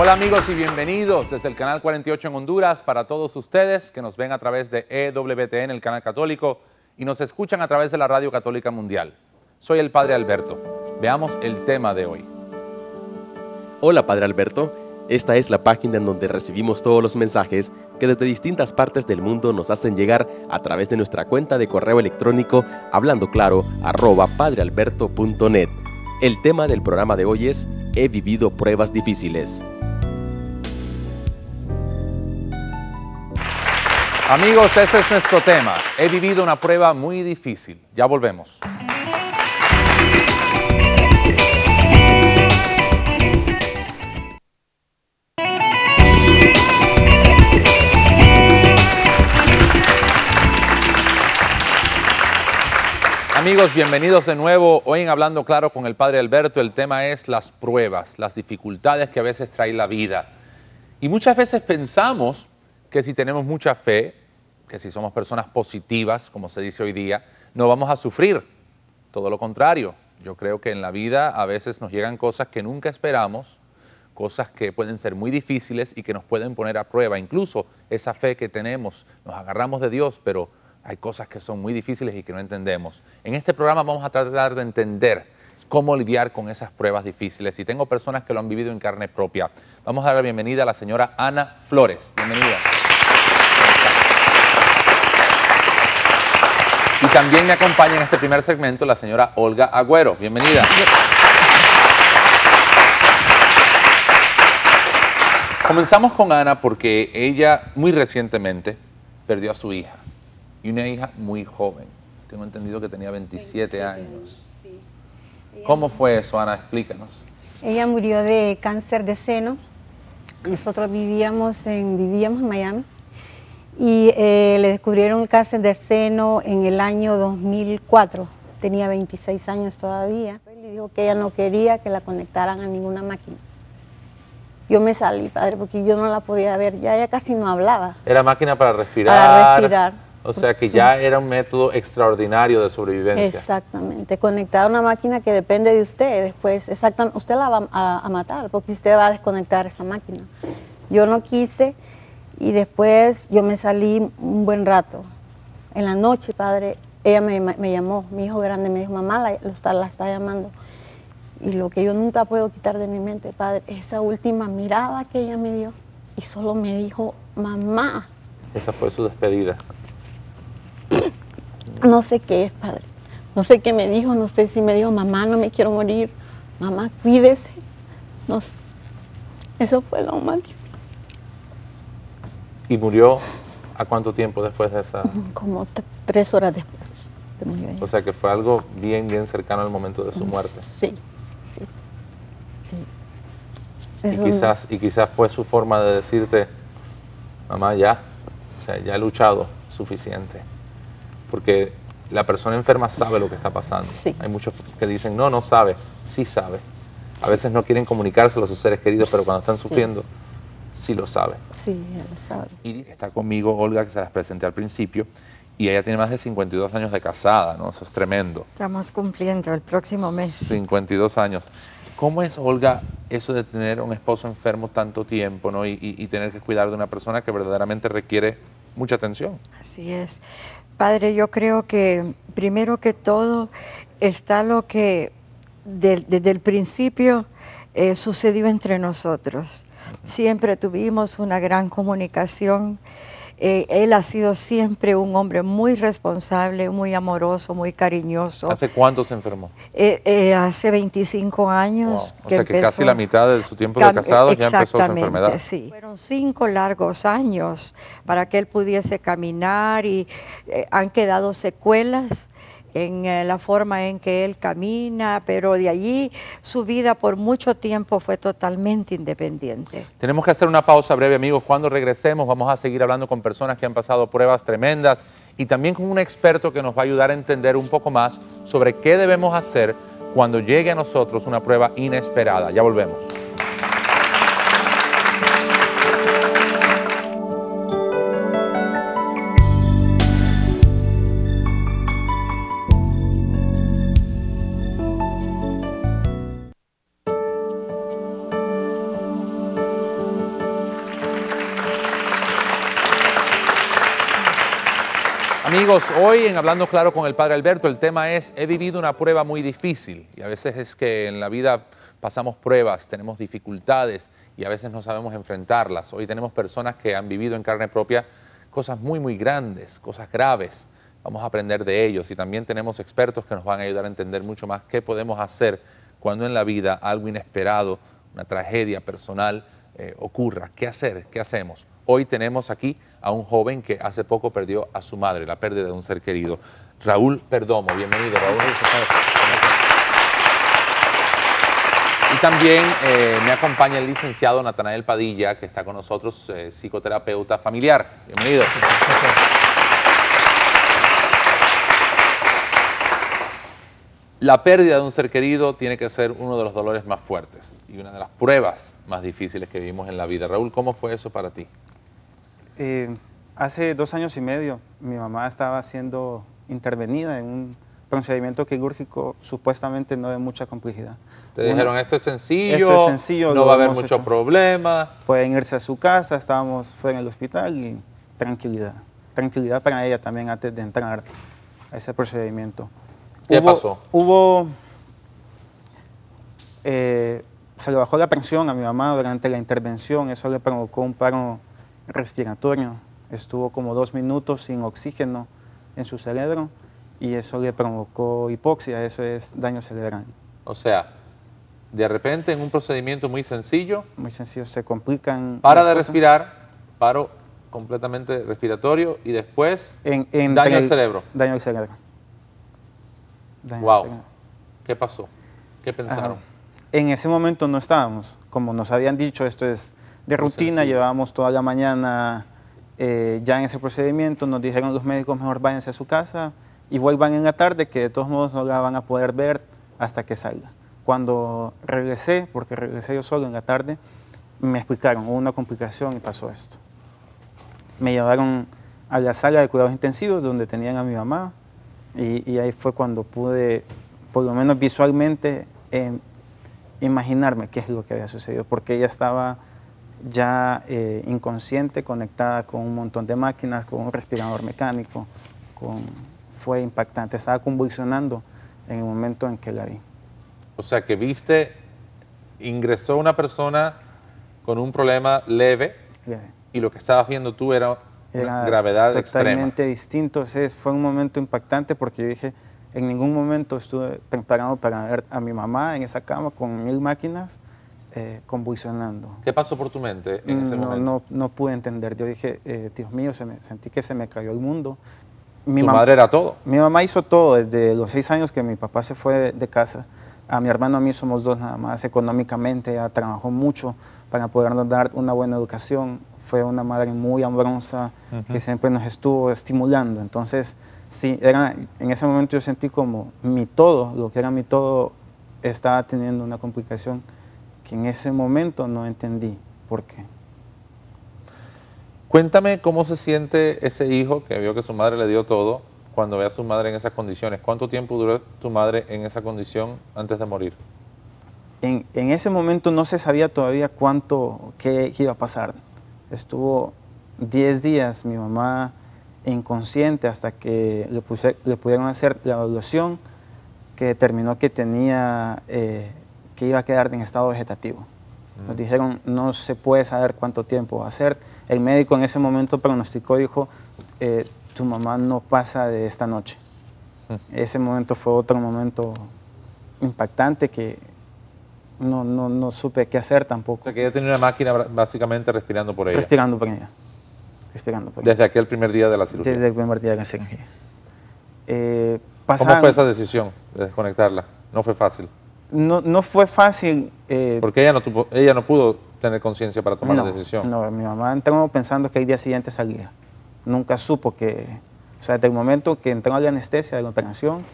Hola amigos y bienvenidos desde el Canal 48 en Honduras para todos ustedes que nos ven a través de EWTN, el Canal Católico, y nos escuchan a través de la Radio Católica Mundial. Soy el Padre Alberto. Veamos el tema de hoy. Hola Padre Alberto, esta es la página en donde recibimos todos los mensajes que desde distintas partes del mundo nos hacen llegar a través de nuestra cuenta de correo electrónico hablandoclaro@padrealberto.net. El tema del programa de hoy es He vivido pruebas difíciles. Amigos, ese es nuestro tema. He vivido una prueba muy difícil. Ya volvemos. Amigos, bienvenidos de nuevo. Hoy en Hablando Claro con el Padre Alberto, el tema es las pruebas, las dificultades que a veces trae la vida. Y muchas veces pensamos que si tenemos mucha fe, que si somos personas positivas, como se dice hoy día, no vamos a sufrir. Todo lo contrario. Yo creo que en la vida a veces nos llegan cosas que nunca esperamos, cosas que pueden ser muy difíciles y que nos pueden poner a prueba. Incluso esa fe que tenemos, nos agarramos de Dios, pero hay cosas que son muy difíciles y que no entendemos. En este programa vamos a tratar de entender cómo lidiar con esas pruebas difíciles. Y tengo personas que lo han vivido en carne propia. Vamos a dar la bienvenida a la señora Ana Flores. Bienvenida. Y también me acompaña en este primer segmento la señora Olga Agüero. Bienvenida. Comenzamos con Ana porque ella muy recientemente perdió a su hija. Y una hija muy joven. Tengo entendido que tenía 27 años. Sí. ¿Cómo fue eso, Ana? Explícanos. Ella murió de cáncer de seno. Nosotros vivíamos en Miami y le descubrieron el cáncer de seno en el año 2004. Tenía 26 años todavía. Le dijo que ella no quería que la conectaran a ninguna máquina. Yo me salí, padre, porque yo no la podía ver. Ya ella casi no hablaba. Era máquina para respirar. Para respirar. O sea que ya era un método extraordinario de sobrevivencia. Exactamente, conectar a una máquina que depende de usted, después, exactamente, usted la va a matar porque usted va a desconectar esa máquina. Yo no quise y después yo me salí un buen rato. En la noche, padre, ella me llamó, mi hijo grande me dijo, mamá, la está llamando. Y lo que yo nunca puedo quitar de mi mente, padre, esa última mirada que ella me dio y solo me dijo, mamá. Esa fue su despedida. No sé qué es, padre. No sé qué me dijo, no sé si me dijo, mamá, no me quiero morir. Mamá, cuídese. No sé. Eso fue lo más difícil. ¿Y murió a cuánto tiempo después de esa? Como 3 horas después se murió ella. O sea que fue algo bien cercano al momento de su muerte. Sí, sí, sí. Y quizás fue su forma de decirte, mamá, ya, o sea, ya he luchado suficiente. Porque la persona enferma sabe lo que está pasando. Sí. Hay muchos que dicen, no sabe, sí sabe. A veces no quieren comunicárselo a sus seres queridos, pero cuando están sufriendo, sí lo sabe. Sí, ella lo sabe. Iris está conmigo, Olga, que se las presenté al principio, y ella tiene más de 52 años de casada, ¿no? Eso es tremendo. Estamos cumpliendo el próximo mes. 52 años. ¿Cómo es, Olga, eso de tener un esposo enfermo tanto tiempo, ¿no? y tener que cuidar de una persona que verdaderamente requiere mucha atención? Así es. Padre, yo creo que primero que todo está lo que desde el principio sucedió entre nosotros. Siempre tuvimos una gran comunicación. Él ha sido siempre un hombre muy responsable, muy amoroso, muy cariñoso. ¿Hace cuánto se enfermó? Hace 25 años. Wow. O sea que casi la mitad de su tiempo de casado ya empezó su enfermedad. Sí. Fueron 5 largos años para que él pudiese caminar y han quedado secuelas en la forma en que él camina, pero de allí su vida por mucho tiempo fue totalmente independiente. Tenemos que hacer una pausa breve, amigos. Cuando regresemos vamos a seguir hablando con personas que han pasado pruebas tremendas y también con un experto que nos va a ayudar a entender un poco más sobre qué debemos hacer cuando llegue a nosotros una prueba inesperada. Ya volvemos. Amigos, hoy en Hablando Claro con el Padre Alberto, el tema es: he vivido una prueba muy difícil. Y a veces es que en la vida pasamos pruebas, tenemos dificultades y a veces no sabemos enfrentarlas. Hoy tenemos personas que han vivido en carne propia cosas muy, muy grandes, cosas graves. Vamos a aprender de ellos y también tenemos expertos que nos van a ayudar a entender mucho más qué podemos hacer cuando en la vida algo inesperado, una tragedia personal ocurra. ¿Qué hacer? ¿Qué hacemos? Hoy tenemos aquí a un joven que hace poco perdió a su madre, la pérdida de un ser querido. Raúl Perdomo, bienvenido, Raúl. Y también me acompaña el licenciado Natanael Padilla, que está con nosotros, psicoterapeuta familiar. Bienvenido. La pérdida de un ser querido tiene que ser uno de los dolores más fuertes y una de las pruebas más difíciles que vivimos en la vida. Raúl, ¿cómo fue eso para ti? Hace 2 años y medio mi mamá estaba siendo intervenida en un procedimiento quirúrgico supuestamente no de mucha complejidad. Te dijeron, esto es sencillo, no va a haber mucho problema. Pueden irse a su casa, fue en el hospital y tranquilidad. Tranquilidad para ella también antes de entrar a ese procedimiento. ¿Qué pasó? Se le bajó la presión a mi mamá durante la intervención, eso le provocó un paro respiratorio. Estuvo como 2 minutos sin oxígeno en su cerebro y eso le provocó hipoxia, eso es daño cerebral. O sea, de repente en un procedimiento muy sencillo, se complican. Para de respirar, paro completamente respiratorio y después daño al cerebro. Daño al cerebro. Wow. ¿Qué pasó? ¿Qué pensaron? En ese momento no estábamos, como nos habían dicho, esto es de rutina, llevábamos toda la mañana ya en ese procedimiento, nos dijeron los médicos mejor váyanse a su casa y vuelvan en la tarde que de todos modos no la van a poder ver hasta que salga. Cuando regresé, porque regresé yo solo en la tarde, me explicaron, hubo una complicación y pasó esto. Me llevaron a la sala de cuidados intensivos donde tenían a mi mamá y ahí fue cuando pude, por lo menos visualmente, imaginarme qué es lo que había sucedido, porque ella estaba ya inconsciente, conectada con un montón de máquinas, con un respirador mecánico, fue impactante, estaba convulsionando en el momento en que la vi. O sea que viste, ingresó una persona con un problema leve y lo que estabas viendo tú era una gravedad extrema. Totalmente distinto, fue un momento impactante porque yo dije, en ningún momento estuve preparado para ver a mi mamá en esa cama con 1000 máquinas convulsionando. ¿Qué pasó por tu mente en ese momento? No pude entender. Yo dije, Dios mío, sentí que se me cayó el mundo. ¿Tu madre era todo? Mi mamá hizo todo desde los 6 años que mi papá se fue de casa. A mi hermano y a mí somos 2 nada más. Económicamente ella trabajó mucho para podernos dar una buena educación. Fue una madre muy amorosa que siempre nos estuvo estimulando. Entonces, sí, en ese momento yo sentí como mi todo, lo que era mi todo, estaba teniendo una complicación que en ese momento no entendí por qué. Cuéntame cómo se siente ese hijo que vio que su madre le dio todo cuando ve a su madre en esas condiciones. ¿Cuánto tiempo duró tu madre en esa condición antes de morir? En ese momento no se sabía todavía qué iba a pasar. Estuvo 10 días mi mamá inconsciente hasta que le pudieron hacer la evaluación que determinó que que iba a quedar en estado vegetativo. Nos dijeron, no se puede saber cuánto tiempo va a ser. El médico en ese momento pronosticó, dijo, tu mamá no pasa de esta noche. Ese momento fue otro momento impactante que no supe qué hacer tampoco. O sea, que ella tenía una máquina básicamente respirando por ella. Respirando por ella. Desde aquel primer día de la cirugía. Desde el primer día de la cirugía. ¿Cómo fue esa decisión de desconectarla? No fue fácil. No fue fácil. Porque ella no pudo tener conciencia para tomar la decisión. No, mi mamá entró pensando que el día siguiente salía. Nunca supo o sea, desde el momento que entró a la anestesia de la operación,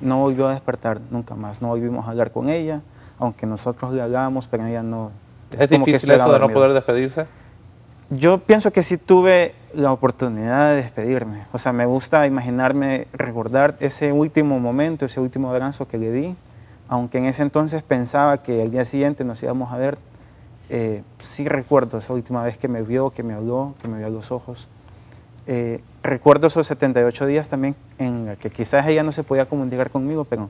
no volvió a despertar nunca más. No volvimos a hablar con ella, aunque nosotros le hablábamos, pero ella no. ¿Es difícil eso de no poder despedirse? Yo pienso que sí tuve la oportunidad de despedirme. O sea, me gusta imaginarme, recordar ese último momento, ese último abrazo que le di, aunque en ese entonces pensaba que el día siguiente nos íbamos a ver. Sí recuerdo esa última vez que me vio, que me habló, que me vio a los ojos. Recuerdo esos 78 días también en que quizás ella no se podía comunicar conmigo, pero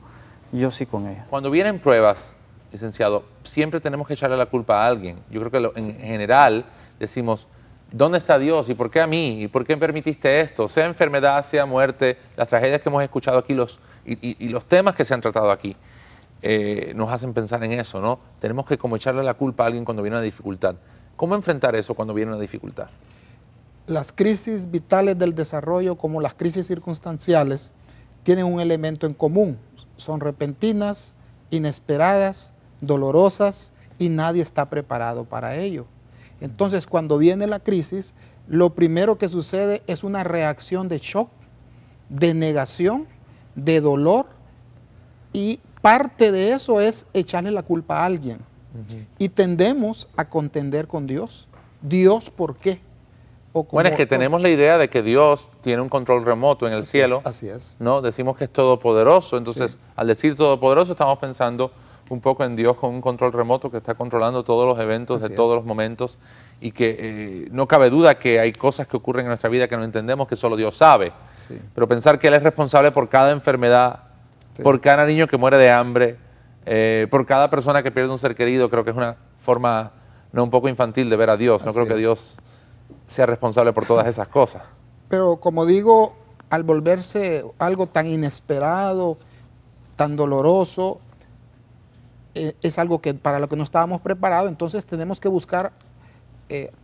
yo sí con ella. Cuando vienen pruebas, licenciado, siempre tenemos que echarle la culpa a alguien. Yo creo que en general decimos, ¿dónde está Dios? ¿Y por qué a mí? ¿Y por qué permitiste esto? Sea enfermedad, sea muerte, las tragedias que hemos escuchado aquí y los temas que se han tratado aquí nos hacen pensar en eso, ¿no? Tenemos que como echarle la culpa a alguien cuando viene una dificultad. ¿Cómo enfrentar eso cuando viene una dificultad? Las crisis vitales del desarrollo, como las crisis circunstanciales, tienen un elemento en común. Son repentinas, inesperadas, dolorosas y nadie está preparado para ello. Entonces, cuando viene la crisis, lo primero que sucede es una reacción de shock, de negación, de dolor, y parte de eso es echarle la culpa a alguien. Y tendemos a contender con Dios. ¿Dios por qué? Bueno, es que tenemos la idea de que Dios tiene un control remoto en el cielo. Así es. ¿No? Decimos que es todopoderoso, entonces al decir todopoderoso estamos pensando un poco en Dios con un control remoto que está controlando todos los eventos de todos los momentos y que no cabe duda que hay cosas que ocurren en nuestra vida que no entendemos, que solo Dios sabe. Sí. Pero pensar que Él es responsable por cada enfermedad, por cada niño que muere de hambre, por cada persona que pierde un ser querido, creo que es una forma no un poco infantil de ver a Dios. No creo que Dios sea responsable por todas esas cosas. Pero como digo, al volverse algo tan inesperado, tan doloroso, es algo que para lo que no estábamos preparados, entonces tenemos que buscar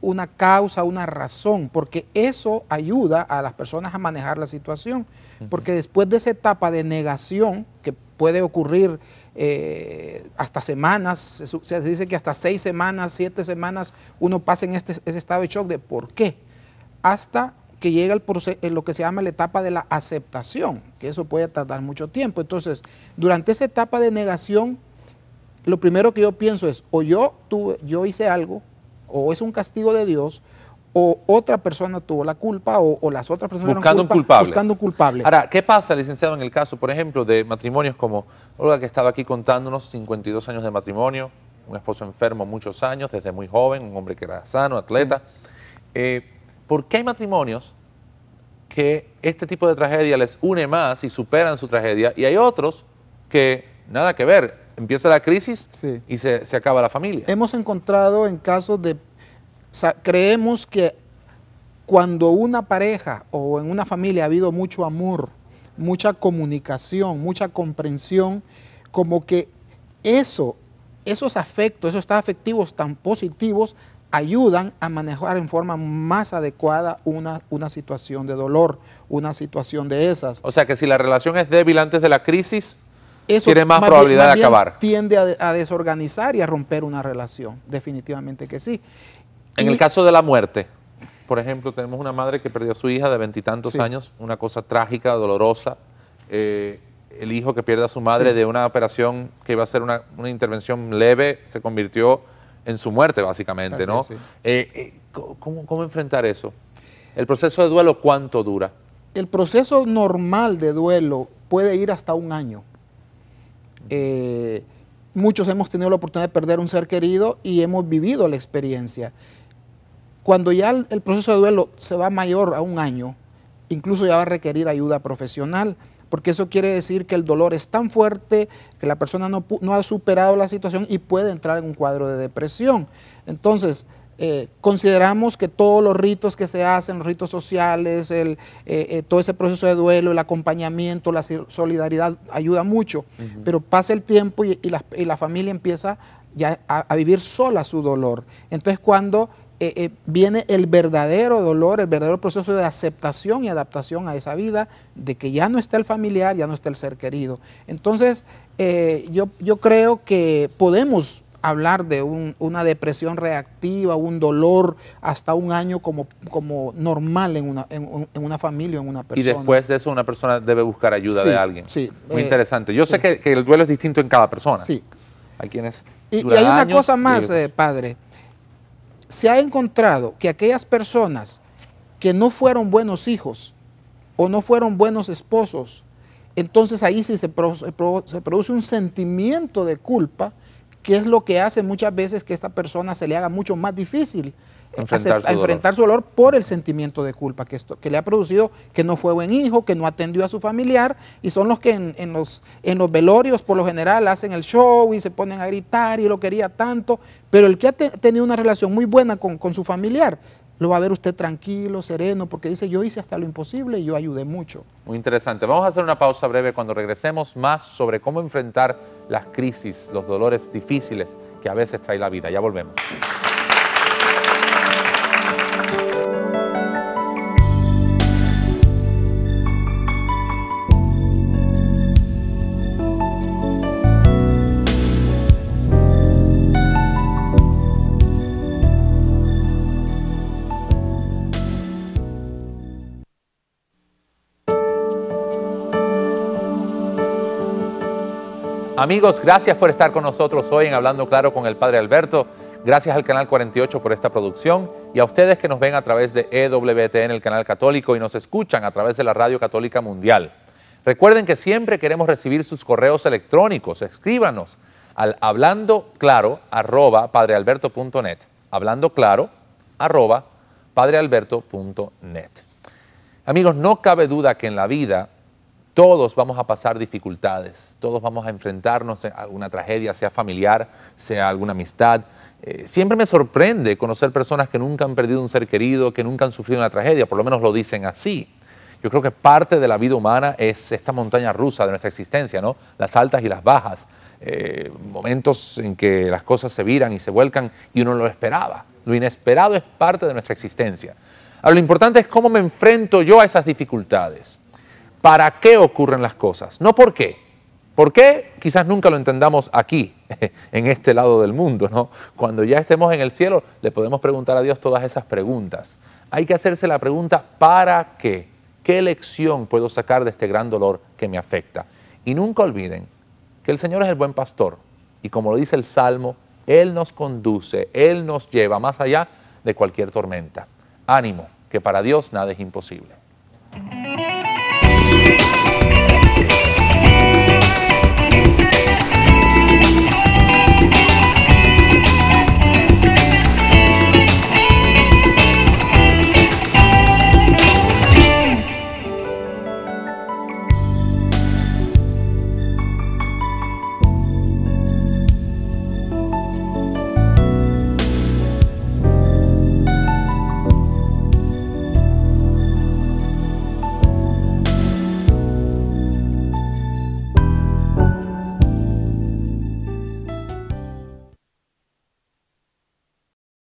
una causa, una razón, porque eso ayuda a las personas a manejar la situación, porque después de esa etapa de negación, que puede ocurrir hasta semanas, se dice que hasta 6 semanas, 7 semanas, uno pasa en ese estado de shock de ¿por qué? Hasta que llega lo que se llama la etapa de la aceptación, que eso puede tardar mucho tiempo. Entonces, durante esa etapa de negación, lo primero que yo pienso es, o yo hice algo, o es un castigo de Dios, o otra persona tuvo la culpa, o las otras personas buscando un culpable. Buscando un culpable. Ahora, ¿qué pasa, licenciado, en el caso, por ejemplo, de matrimonios como Olga, que estaba aquí contándonos, 52 años de matrimonio, un esposo enfermo muchos años, desde muy joven, un hombre que era sano, atleta? Sí. ¿Por qué hay matrimonios que este tipo de tragedia les une más y superan su tragedia, y hay otros que nada que ver, empieza la crisis y se acaba la familia? Hemos encontrado en casos de, creemos que cuando una pareja o en una familia ha habido mucho amor, mucha comunicación, mucha comprensión, como que esos afectos, esos estados afectivos tan positivos ayudan a manejar en forma más adecuada una situación de dolor, una situación de esas. O sea que si la relación es débil antes de la crisis, tiene más probabilidad de acabar. Tiende a desorganizar y a romper una relación, definitivamente que sí. En el caso de la muerte, por ejemplo, tenemos una madre que perdió a su hija de 20 y tantos años, una cosa trágica, dolorosa. El hijo que pierde a su madre de una operación que iba a ser una intervención leve, se convirtió en su muerte, básicamente, ¿no? ¿Cómo enfrentar eso? ¿El proceso de duelo cuánto dura? El proceso normal de duelo puede ir hasta un año. Muchos hemos tenido la oportunidad de perder un ser querido y hemos vivido la experiencia. Cuando ya el proceso de duelo se va mayor a un año, incluso ya va a requerir ayuda profesional, porque eso quiere decir que el dolor es tan fuerte que la persona no ha superado la situación y puede entrar en un cuadro de depresión. Entonces, consideramos que todos los ritos que se hacen, los ritos sociales, todo ese proceso de duelo, el acompañamiento, la solidaridad ayuda mucho, pero pasa el tiempo y la familia empieza ya a vivir sola su dolor. Entonces, cuando viene el verdadero dolor, el verdadero proceso de aceptación y adaptación a esa vida, de que ya no está el familiar, ya no está el ser querido. Entonces, yo creo que podemos hablar de una depresión reactiva, un dolor hasta un año como normal en una familia o en una persona. Y después de eso una persona debe buscar ayuda de alguien. Sí. Muy interesante. Yo sé que el duelo es distinto en cada persona. Sí. Hay quienes y hay una cosa más, padre. Se ha encontrado que aquellas personas que no fueron buenos hijos o no fueron buenos esposos, entonces ahí sí se produce un sentimiento de culpa, que es lo que hace muchas veces que esta persona se le haga mucho más difícil enfrentar su dolor por el sentimiento de culpa que le ha producido, que no fue buen hijo, que no atendió a su familiar, y son los que en los velorios por lo general hacen el show y se ponen a gritar y lo quería tanto, pero el que ha tenido una relación muy buena con su familiar, lo va a ver usted tranquilo, sereno, porque dice, yo hice hasta lo imposible y yo ayudé mucho. Muy interesante. Vamos a hacer una pausa breve. Cuando regresemos, más sobre cómo enfrentar las crisis, los dolores difíciles que a veces trae la vida. Ya volvemos. Amigos, gracias por estar con nosotros hoy en Hablando Claro con el Padre Alberto. Gracias al Canal 48 por esta producción y a ustedes que nos ven a través de EWTN, el canal católico, y nos escuchan a través de la Radio Católica Mundial. Recuerden que siempre queremos recibir sus correos electrónicos. Escríbanos al hablandoclaro@padrealberto.net. hablandoclaro@padrealberto.net. Amigos, no cabe duda que en la vida todos vamos a pasar dificultades, todos vamos a enfrentarnos a alguna tragedia, sea familiar, sea alguna amistad. Siempre me sorprende conocer personas que nunca han perdido un ser querido, que nunca han sufrido una tragedia, por lo menos lo dicen así. Yo creo que parte de la vida humana es esta montaña rusa de nuestra existencia, ¿no? Las altas y las bajas, momentos en que las cosas se viran y se vuelcan y uno lo esperaba. Lo inesperado es parte de nuestra existencia. Ahora, lo importante es cómo me enfrento yo a esas dificultades. ¿Para qué ocurren las cosas? No por qué. ¿Por qué? Quizás nunca lo entendamos aquí, en este lado del mundo, ¿no? Cuando ya estemos en el cielo, le podemos preguntar a Dios todas esas preguntas. Hay que hacerse la pregunta, ¿para qué? ¿Qué lección puedo sacar de este gran dolor que me afecta? Y nunca olviden que el Señor es el buen pastor. Y como lo dice el Salmo, Él nos conduce, Él nos lleva más allá de cualquier tormenta. Ánimo, que para Dios nada es imposible.